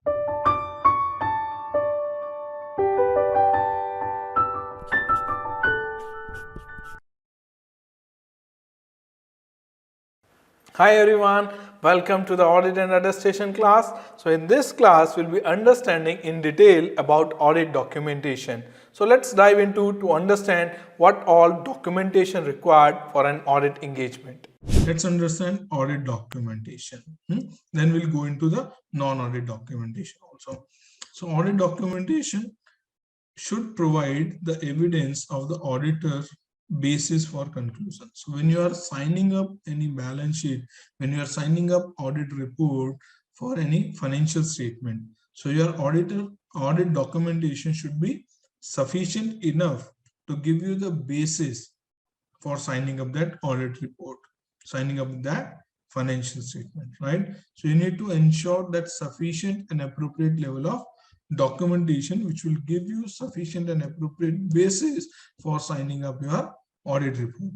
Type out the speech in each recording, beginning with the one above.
Hi everyone, welcome to the audit and attestation class. So in this class we'll be understanding in detail about audit documentation. So let's dive into to understand what all documentation required for an audit engagement. Let's understand audit documentation. Then we'll go into the non-audit documentation also. So audit documentation should provide the evidence of the auditor basis for conclusion. So when you are signing up any balance sheet, when you are signing up audit report for any financial statement, so your audit documentation should be sufficient enough to give you the basis for signing up that audit report, signing up that financial statement, right? So you need to ensure that sufficient and appropriate level of documentation which will give you sufficient and appropriate basis for signing up your audit report.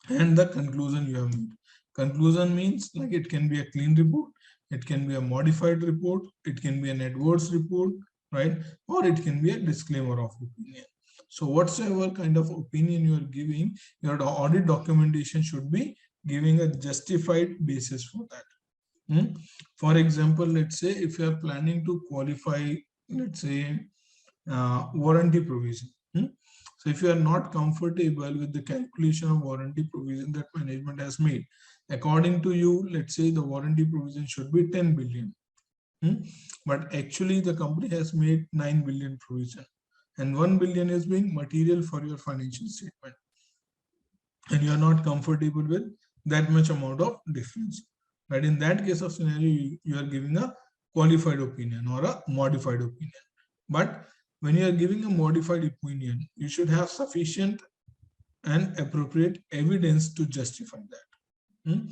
And the conclusion you have made. Conclusion means like it can be a clean report, it can be a modified report, it can be an adverse report, right? Or it can be a disclaimer of opinion. So whatsoever kind of opinion you are giving, your audit documentation should be giving a justified basis for that. For example, let's say if you are planning to qualify, let's say warranty provision. So if you are not comfortable with the calculation of warranty provision that management has made, according to you, let's say the warranty provision should be 10 billion. But actually the company has made 9 billion provision and 1 billion is being material for your financial statement. And you are not comfortable with that much amount of difference. But in that case of scenario, you are giving a qualified opinion or a modified opinion. But when you are giving a modified opinion, you should have sufficient and appropriate evidence to justify that.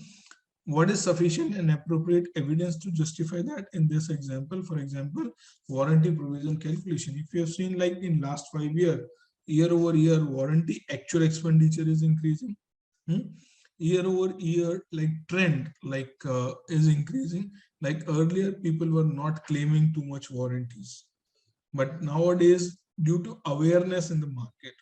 What is sufficient and appropriate evidence to justify that? In this example, for example, warranty provision calculation. If you have seen like in last 5 years, year over year, warranty actual expenditure is increasing. Year over year, like trend is increasing. Like earlier, people were not claiming too much warranties. But nowadays, due to awareness in the market,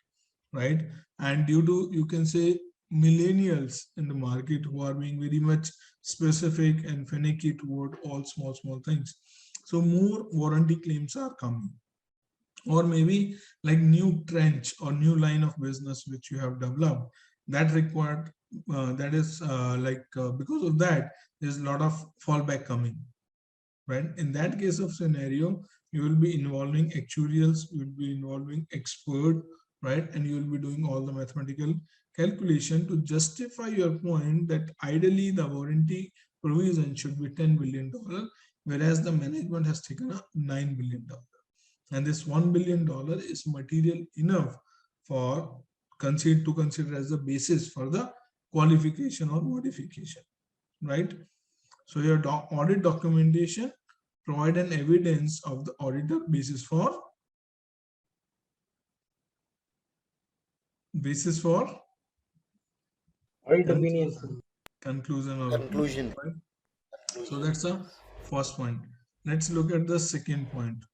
right? And due to, you can say, millennials in the market who are being very much specific and finicky toward all small things. So more warranty claims are coming. Or maybe like new trench or new line of business which you have developed that required, because of that, there's a lot of fallback coming, right? In that case of scenario, you will be involving actuarials, you will be involving expert, right? And you will be doing all the mathematical calculation to justify your point that ideally the warranty provision should be $10 billion, whereas the management has taken a $9 billion. And this $1 billion is material enough for to consider as the basis for the qualification or modification, right? So your audit documentation provide an evidence of the auditor basis for audit opinion. Conclusion or Conclusion. opinion, right? So that's the first point. Let's look at the second point.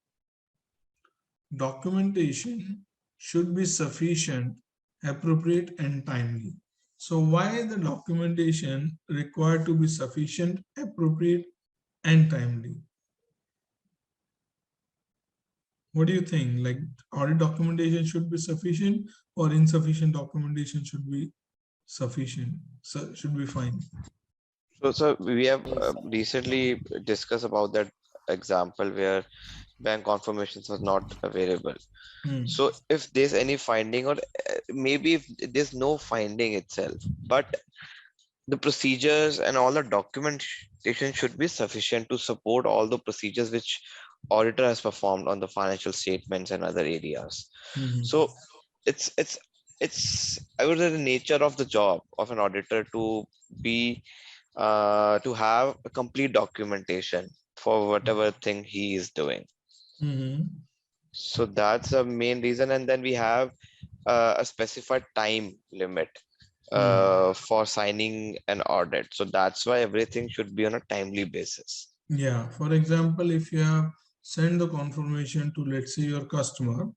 Documentation should be sufficient, appropriate, and timely. So why the documentation required to be sufficient, appropriate, and timely? What do you think? Like audit documentation should be sufficient or insufficient documentation should be sufficient? So should be fine. So we have recently discussed about that example where bank confirmations was not available. So if there's any finding, or maybe if there's no finding itself, but the procedures and all the documentation should be sufficient to support all the procedures which auditor has performed on the financial statements and other areas. So it's I would say the nature of the job of an auditor to be to have a complete documentation for whatever thing he is doing. So that's the main reason. And then we have a specified time limit for signing an audit. So that's why everything should be on a timely basis. Yeah, for example, if you have sent the confirmation to, let's say, your customer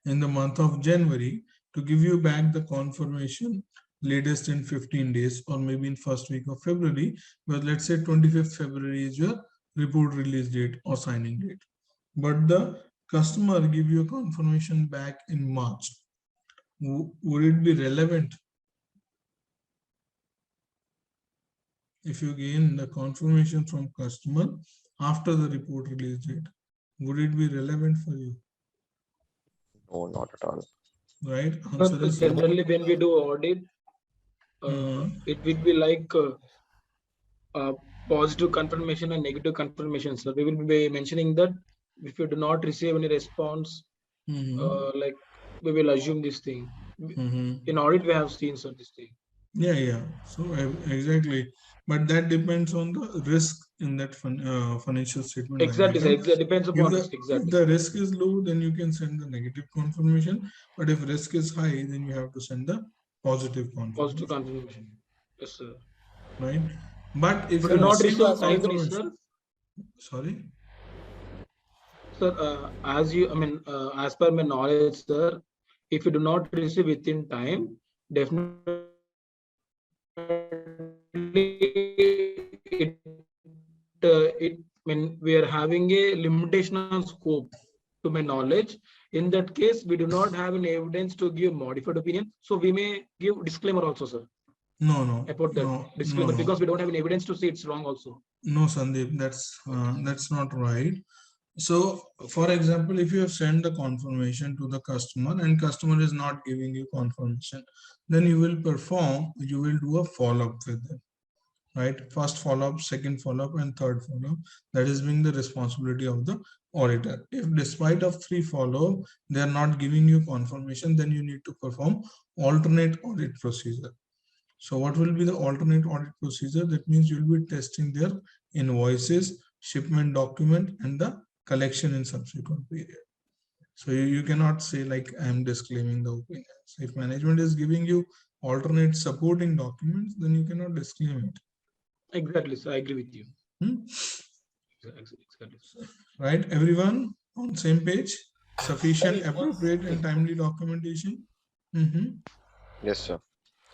in the month of January to give you back the confirmation latest in 15 days or maybe in first week of February, but let's say 25th February is your report release date or signing date. But the customer give you a confirmation back in March. Would it be relevant if you gain the confirmation from customer after the report release date? Would it be relevant for you? No, not at all. Right? Answer is generally when we do audit, it will be like positive confirmation and negative confirmation. So we will be mentioning that if you do not receive any response, like we will assume this thing. In audit, we have seen so this thing. Yeah. So exactly, but that depends on the risk in that financial statement. Exactly, sir. It depends upon risk. If Exactly. the risk is low, then you can send the negative confirmation. But if risk is high, then you have to send the positive confirmation. Positive confirmation. Yes, sir. Right. But if you not receive a confirmation, sir. Sorry. Sir, as per my knowledge, sir, if you do not receive within time, definitely we are having a limitation on scope. To my knowledge, in that case, we do not have any evidence to give modified opinion, so we may give disclaimer also, sir. No. About that disclaimer, because we don't have any evidence to say it's wrong also. No, Sandeep, that's not right. So, for example, if you have sent the confirmation to the customer and customer is not giving you confirmation, then you will do a follow-up with them, right? First follow-up, second follow-up, and third follow-up. That is being the responsibility of the auditor. If despite of 3 follow-up, they are not giving you confirmation, then you need to perform alternate audit procedure. So what will be the alternate audit procedure? That means you will be testing their invoices, shipment document, and the collection in subsequent period. So you cannot say like I am disclaiming the opinions. If management is giving you alternate supporting documents, then you cannot disclaim it. Exactly, so I agree with you. Exactly. Right, everyone on same page? Sufficient, appropriate, and timely documentation? Yes, sir.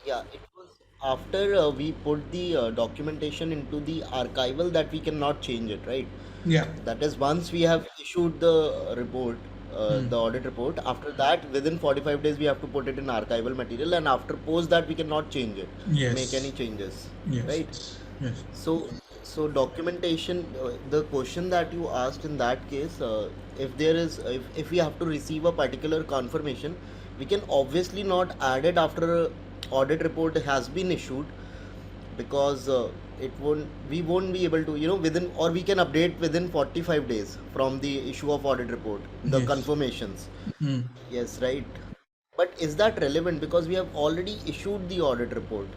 Yeah, it was after we put the documentation into the archival that we cannot change it, right? Yeah. That is once we have issued the report, the audit report. After that, within 45 days, we have to put it in archival material, and after post that, we cannot change it, make any changes, right? Yes. So documentation. The question that you asked in that case, if we have to receive a particular confirmation, we can obviously not add it after audit report has been issued, because we won't be able to, within, or we can update within 45 days from the issue of audit report, the confirmations. Yes, right. But is that relevant, because we have already issued the audit report?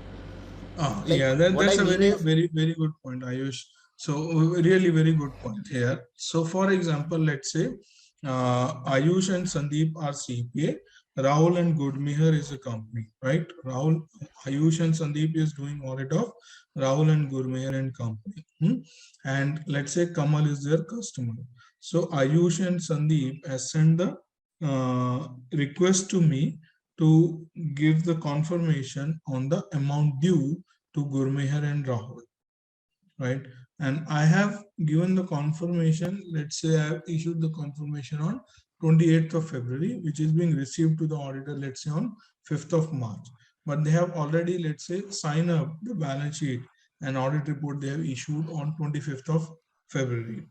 Yeah, that's a very good point, Ayush. So really very good point here. So for example, let's say Ayush and Sandeep are CPA, Rahul and 𝐂𝐡𝐚𝐩𝐿 is a company, right? Ayush and Sandeep is doing audit of Rahul and 𝐂𝐡𝐚𝐻𝐿 and company. And let's say Kamal is their customer. So Ayush and Sandeep has sent the request to me to give the confirmation on the amount due to 𝐂𝐡𝐚𝐻𝐿 and Rahul, right? And I have given the confirmation. Let's say I have issued the confirmation on 28th of February, which is being received to the auditor, let's say on 5th of March. But they have already, let's say, signed up the balance sheet and audit report they have issued on 25th of February,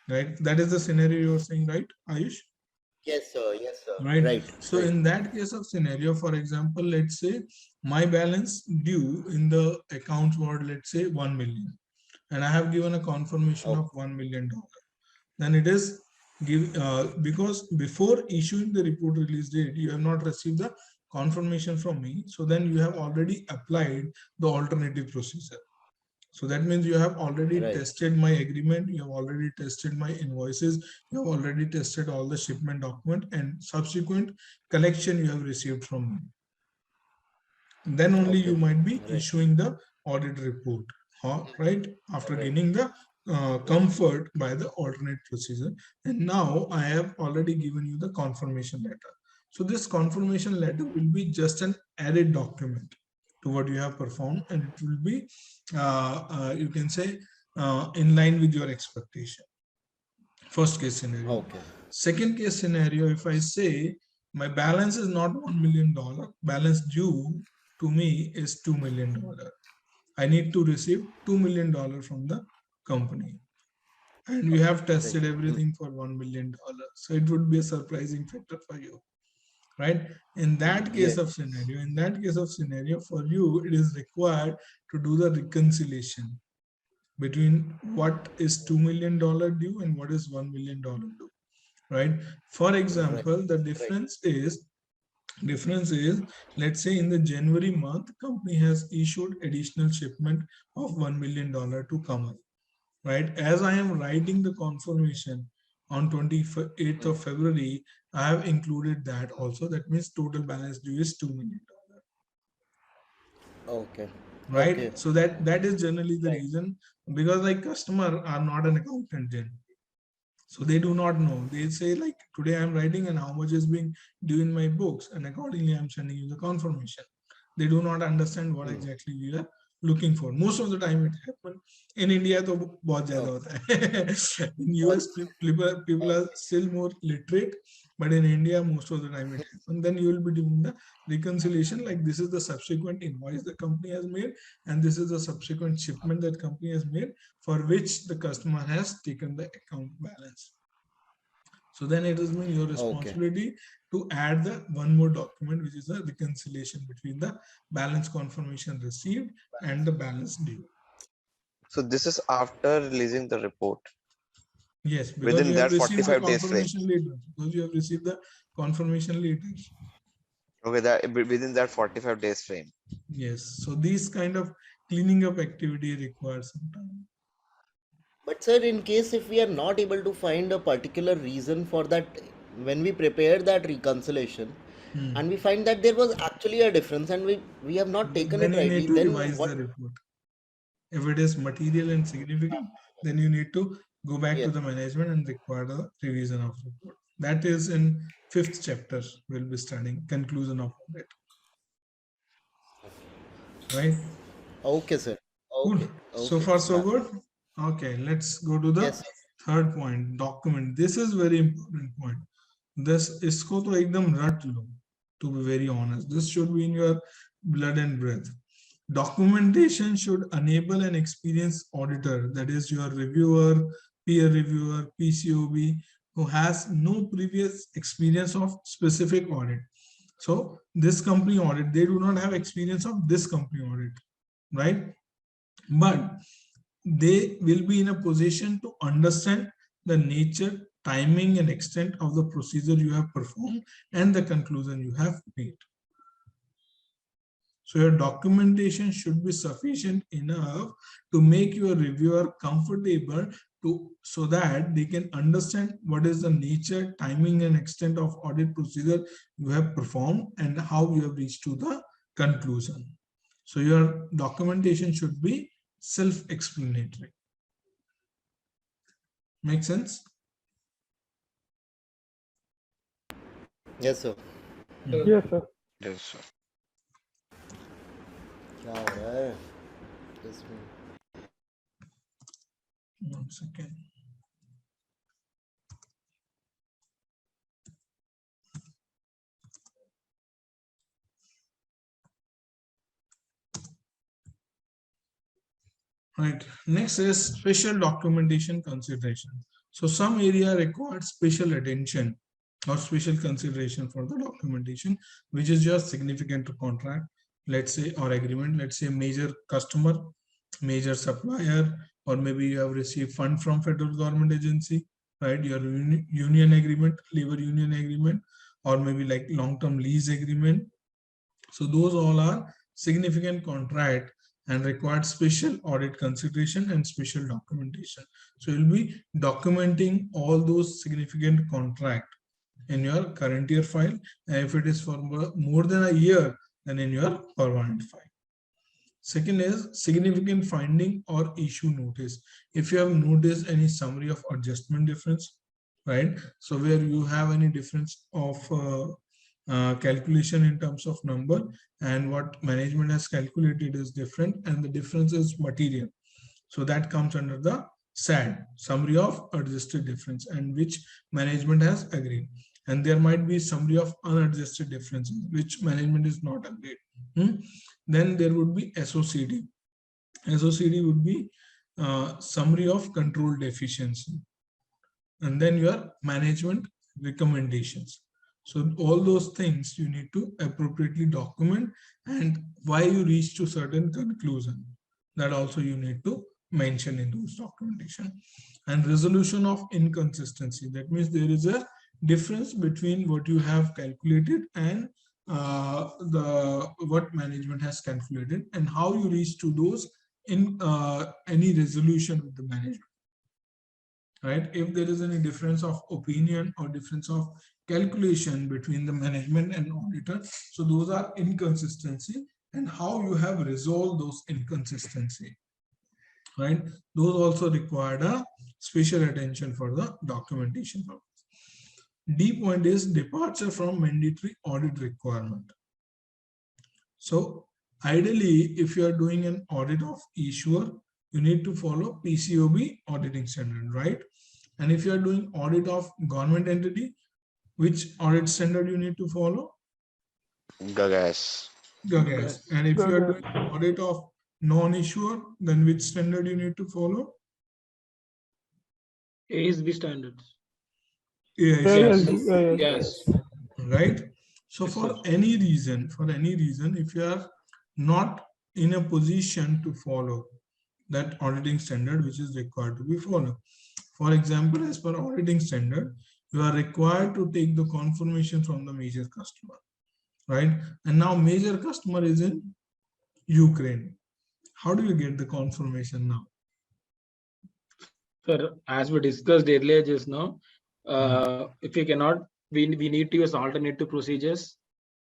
right? That is the scenario you're saying, right, Ayush? Yes, sir. Yes, sir. Right. So in that case of scenario, for example, let's say my balance due in the accounts were, let's say, 1 million, and I have given a confirmation of $1 million. Then it is because before issuing the report release date, you have not received the confirmation from me. So then you have already applied the alternative procedure. So that means you have already tested my agreement, you have already tested my invoices, you have already tested all the shipment document, and subsequent collection you have received from me. Then only you might be issuing the audit report, right? After gaining the comfort by the alternate procedure. And now I have already given you the confirmation letter. So this confirmation letter will be just an added document to what you have performed, and it will be, you can say, in line with your expectation. First case scenario. Okay. Second case scenario, if I say my balance is not $1 million, balance due to me is $2 million. I need to receive $2 million from the company. And you have tested everything for $1 million. So it would be a surprising factor for you, right? In that case of scenario, for you, it is required to do the reconciliation between what is $2 million due and what is $1 million due, right? For example, the difference is, let's say in the January month, company has issued additional shipment of $1 million to Kamal, right? As I am writing the confirmation on 28th of February, I have included that also. That means total balance due is $2 million. Okay. Right. Okay. So that is generally the reason, because like customer are not an accountant then. So they do not know. They say like, today I'm writing and how much is being due in my books, and accordingly I'm sending you the confirmation. They do not understand what exactly we are looking for. Most of the time it happens. In India, to bahut zyada hota hai. In US, people are still more literate, but in India, most of the time it happens. Then you will be doing the reconciliation, like this is the subsequent invoice the company has made, and this is the subsequent shipment that company has made, for which the customer has taken the account balance. So then it is your responsibility to add the one more document, which is a reconciliation between the balance confirmation received and the balance due. So this is after releasing the report. Yes, because within you that have received 45 the days frame. confirmation later. Because you have received the confirmation later. Okay, that within that 45 days frame. Yes. So these kind of cleaning up activity requires some time. But sir, in case if we are not able to find a particular reason for that, when we prepare that reconciliation, and we find that there was actually a difference, and we have not taken then it you rightly, need to then revise what? the report. If it is material and significant, then you need to go back to the management and require the revision of report. That is in 5th chapter. We'll be studying conclusion of it. Right? Okay, sir. Cool. Okay. So far, so good. Okay, let's go to the third point, document. This is very important point. This isko to ekdam rat lo, to be very honest. This should be in your blood and breath. Documentation should enable an experienced auditor, that is your reviewer, peer reviewer, PCOB, who has no previous experience of specific audit. So this company audit, they do not have experience of this company audit, right? But they will be in a position to understand the nature, timing, and extent of the procedure you have performed and the conclusion you have made. So your documentation should be sufficient enough to make your reviewer comfortable so that they can understand what is the nature, timing, and extent of audit procedure you have performed and how you have reached to the conclusion. So your documentation should be self-explanatory. Make sense? Yes, sir. Yes, sir. Yes, sir. Just me. 1 second. Right. Next is special documentation consideration. So some area requires special attention or special consideration for the documentation, which is just significant to contract, let's say, or agreement, let's say major customer, major supplier, or maybe you have received fund from federal government agency, right? Your union agreement, labor union agreement, or maybe like long-term lease agreement. So those all are significant contract and required special audit consideration and special documentation. So you'll be documenting all those significant contract in your current year file. And if it is for more than a year, then in your permanent file. Second is significant finding or issue notice. If you have noticed any summary of adjustment difference, right? So where you have any difference of calculation in terms of number, and what management has calculated is different, and the difference is material. So that comes under the SAD, summary of adjusted difference, and which management has agreed. And there might be summary of unadjusted differences, which management is not agreed. Then there would be SOCD. SOCD would be summary of control deficiency. And then your management recommendations. So all those things you need to appropriately document, and why you reach to certain conclusion, that also you need to mention in those documentation. And resolution of inconsistency. That means there is a difference between what you have calculated and what management has calculated, and how you reach to those in any resolution with the management. Right? If there is any difference of opinion or difference of calculation between the management and auditor, so those are inconsistency, and how you have resolved those inconsistency. Right? Those also required a special attention for the documentation purpose. D point is departure from mandatory audit requirement. So ideally, if you are doing an audit of issuer, you need to follow PCOB auditing standard, right? And if you are doing audit of government entity, which audit standard you need to follow? GAGAS. GAGAS. And if you are doing audit of non-issuer, then which standard you need to follow? AICPA standards. AICPA. Yes. Right? So for any reason, if you are not in a position to follow that auditing standard which is required to be followed. For example, as per auditing standard, you are required to take the confirmation from the major customer, right? And now major customer is in Ukraine. How do you get the confirmation now? Sir, as we discussed earlier just now, if we cannot, we need to use alternative procedures.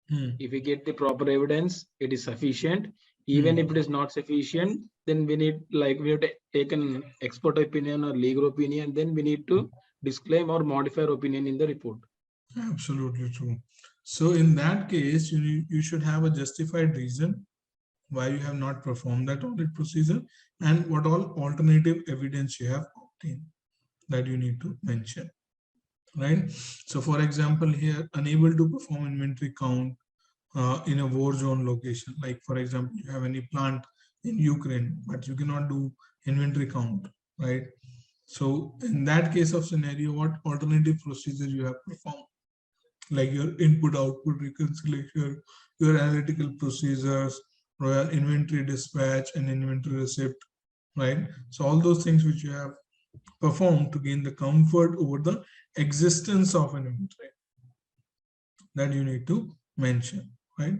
If we get the proper evidence, it is sufficient. Even if it is not sufficient, then we have to take an expert opinion or legal opinion. Then we need to disclaim or modify our opinion in the report. Absolutely true. So in that case, you should have a justified reason why you have not performed that audit procedure, and what all alternative evidence you have obtained, that you need to mention. Right? So for example, here, unable to perform inventory count in a war zone location. Like for example, you have any plant in Ukraine, but you cannot do inventory count, right? So in that case of scenario, what alternative procedures you have performed? Like your input-output reconciliation, your analytical procedures, or your inventory dispatch and inventory receipt, right? So all those things which you have performed to gain the comfort over the existence of an inventory, that you need to mention, right?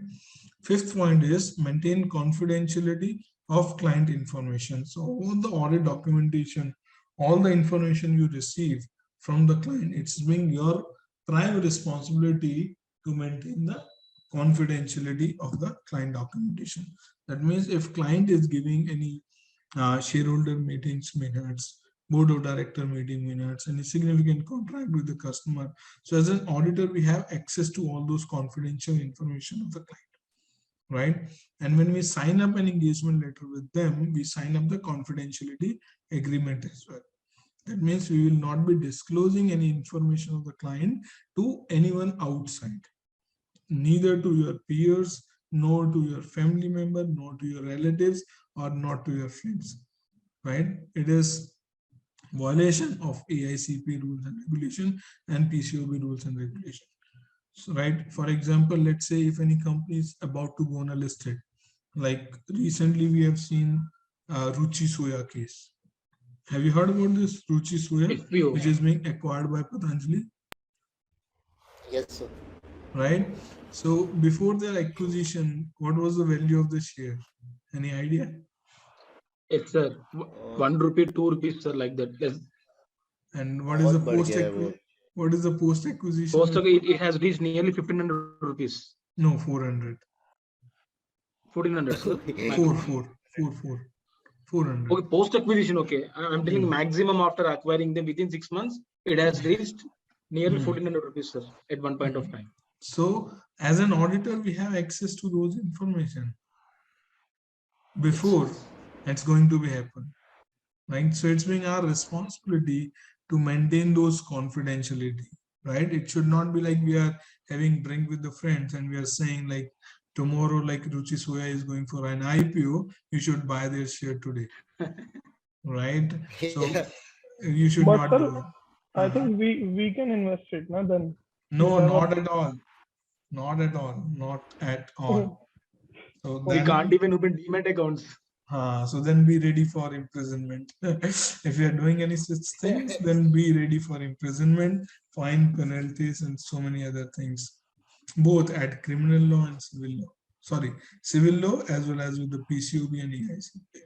Fifth point is maintain confidentiality of client information. So all the audit documentation, all the information you receive from the client, it's being your prime responsibility to maintain the confidentiality of the client documentation. That means if client is giving any shareholder meetings minutes, board of director meeting minutes, any significant contract with the customer, so as an auditor, we have access to all those confidential information of the client, right? And when we sign up an engagement letter with them, we sign up the confidentiality agreement as well. That means we will not be disclosing any information of the client to anyone outside, neither to your peers, nor to your family member, nor to your relatives, or not to your friends, right? It is violation of AICPA rules and regulation and PCOB rules and regulation. So, right, for example, let's say if any company is about to go on a listed, like recently we have seen Ruchi Soya case. Have you heard about this Ruchi Soya, which is being acquired by Patanjali? Yes, sir. Right. So before their acquisition, what was the value of the share? Any idea? It's 1 rupee, 2 rupees, sir, like that. Yes. And what is the post acquisition? What is the post acquisition? It has reached nearly 1500 rupees. No, 400. 1400, sir. 400. Okay, post acquisition. Okay, I'm telling maximum after acquiring them within 6 months, it has reached nearly 1400 rupees, sir, at one point of time. So, as an auditor, we have access to those information before it's going to be happen, right? So it's being our responsibility to maintain those confidentiality, right? It should not be like we are having drink with the friends and we are saying like tomorrow, like Ruchi Soya is going for an IPO, you should buy their share today, right? So you should not do it. I think we can invest it, no? Then no, not at all, not at all, not at all. So We can't even open demat accounts. So then be ready for imprisonment. If you are doing any such things, then be ready for imprisonment, fine, penalties, and so many other things, both at criminal law and civil law. Sorry, civil law as well as with the PCOB and AICPA.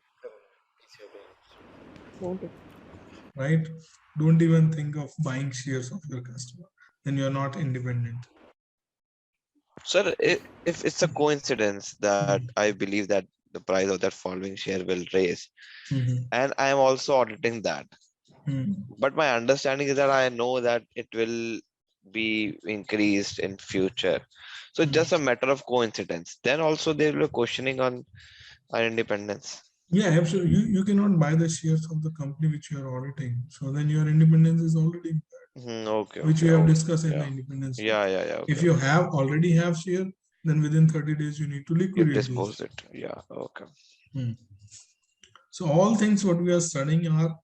okay. Right? Don't even think of buying shares of your customer. Then you are not independent. Sir, if it's a coincidence that I believe that the price of that following share will raise, and I am also auditing that, but my understanding is that I know that it will be increased in future. So it's just a matter of coincidence. Then also they will be questioning on our independence. Yeah, absolutely. You cannot buy the shares of the company which you are auditing. So then your independence is already impaired. Okay. Which we have discussed in the independence. Yeah. Okay, if you already have share, then within 30 days you need to liquidate dispose it. Yeah. Okay. So all things what we are studying are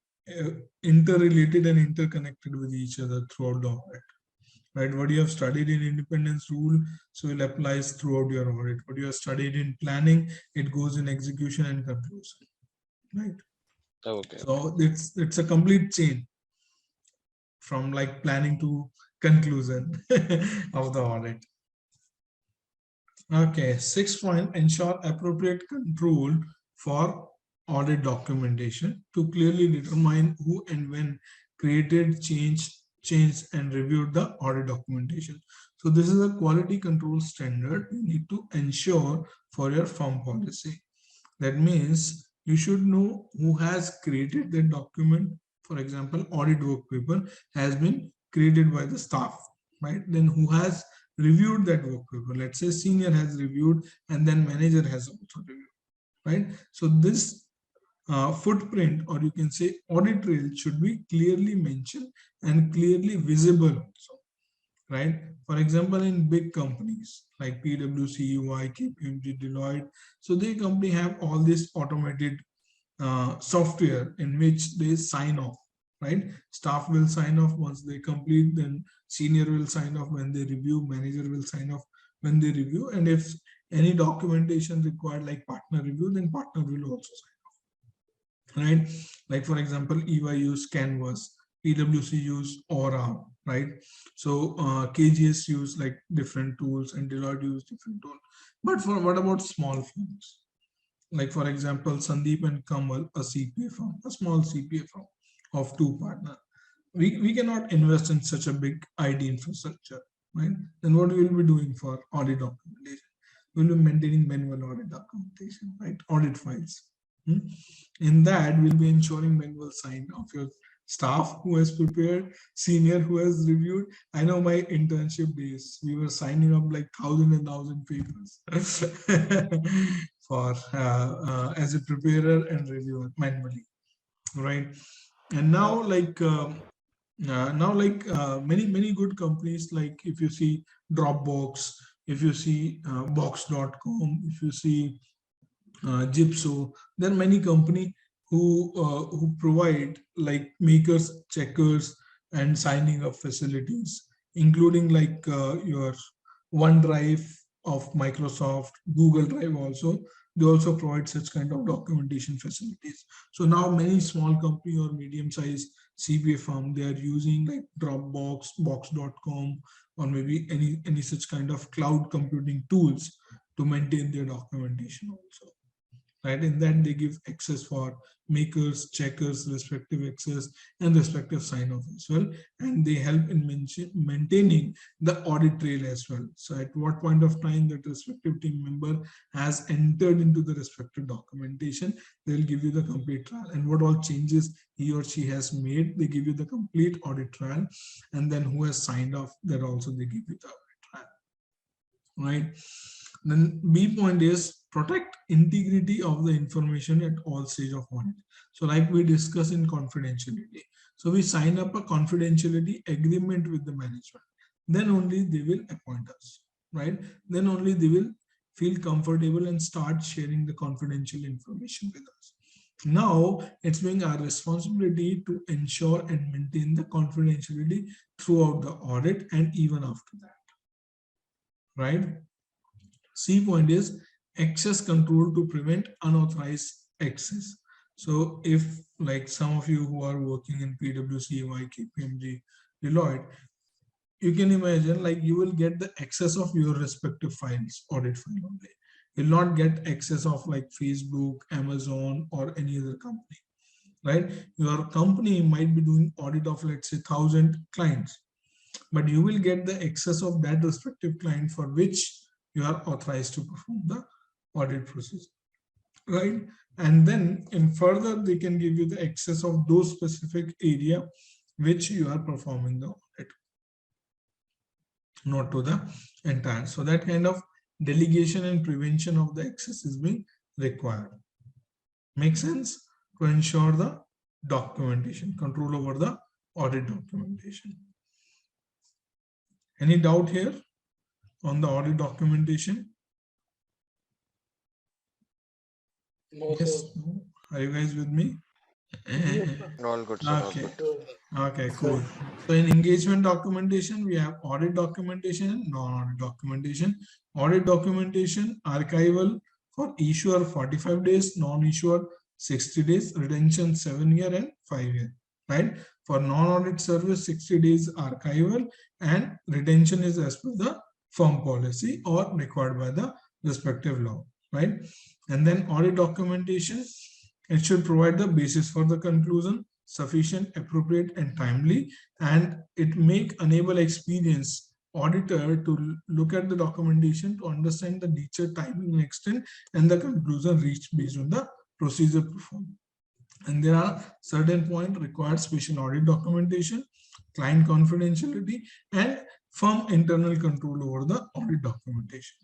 interrelated and interconnected with each other throughout the audit. Right? What you have studied in independence rule, so it applies throughout your audit. What you have studied in planning, it goes in execution and conclusion. Right? Okay. So it's a complete chain from like planning to conclusion of the audit. Okay, 6th point, ensure appropriate control for audit documentation to clearly determine who and when created, changed, and reviewed the audit documentation. So this is a quality control standard you need to ensure for your firm policy. That means you should know who has created the document. For example, audit work paper has been created by the staff, right? Then who has reviewed that work paper? Let's say senior has reviewed and then manager has also reviewed, right? So this footprint, or you can say audit trail, should be clearly mentioned and clearly visible also, right? For example, in big companies like PwC, EY, KPMG, Deloitte, so their company have all this automated software in which they sign off, right? Staff will sign off once they complete, then senior will sign off when they review, manager will sign off when they review, and if any documentation required like partner review, then partner will also sign off, right? Like for example, EY use Canvas, PwC use Aura, right? So KGS use like different tools and Deloitte use different tools. But for what about small firms? Like for example, Sandeep and Kamal, a CPA firm, a small CPA firm of 2 partners. We cannot invest in such a big IT infrastructure, right? Then what we will be doing for audit documentation? We will be maintaining manual audit documentation, right? Audit files. In that, we'll be ensuring manual sign of your staff who has prepared, senior who has reviewed. I know my internship days, we were signing up like 1,000 papers for as a preparer and reviewer manually, right? And now many good companies, like if you see Dropbox, if you see box.com, if you see Gypso, there are many companies who provide like makers, checkers, and signing up facilities, including like your OneDrive of Microsoft, Google Drive also. They also provide such kind of documentation facilities. So now many small company or medium-sized CPA firm, they are using like Dropbox, box.com, or maybe any such kind of cloud computing tools to maintain their documentation also, right? In that they give access for makers, checkers, respective access and respective sign off as well, and they help in maintaining the audit trail as well. So at what point of time that respective team member has entered into the respective documentation, they'll give you the complete trial, and what all changes he or she has made, they give you the complete audit trial, and then who has signed off, that also they give you the audit trial, right? Then B point is protect integrity of the information at all stage of audit. So like we discussed in confidentiality, so we sign up a confidentiality agreement with the management, then only they will appoint us, right? Then only they will feel comfortable and start sharing the confidential information with us. Now it's being our responsibility to ensure and maintain the confidentiality throughout the audit and even after that, right? C point is access control to prevent unauthorized access. So if like some of you who are working in PwC, KPMG, Deloitte, you can imagine like you will get the access of your respective files, audit file only. You'll not get access of like Facebook, Amazon, or any other company, right? Your company might be doing audit of let's say 1,000 clients, but you will get the access of that respective client for which you are authorized to perform the audit process, right? And then in further, they can give you the access of those specific area which you are performing the audit, not to the entire. So that kind of delegation and prevention of the access is being required. Make sense? To ensure the documentation, control over the audit documentation. Any doubt here on the audit documentation? No, Yes. sir. No? Are you guys with me? All good, sir. All Okay. good. Okay, cool. So in engagement documentation, we have audit documentation and non-audit documentation. Audit documentation, archival for issuer 45 days, non-issuer 60 days, retention 7 year and 5 year, right? For non-audit service, 60 days archival and retention is as per the firm policy or required by the respective law, right? And then audit documentation, it should provide the basis for the conclusion, sufficient, appropriate, and timely, and it enable experienced auditor to look at the documentation to understand the nature, timing, and extent, and the conclusion reached based on the procedure performed. And there are certain points required special audit documentation, client confidentiality, and firm internal control over the audit documentation.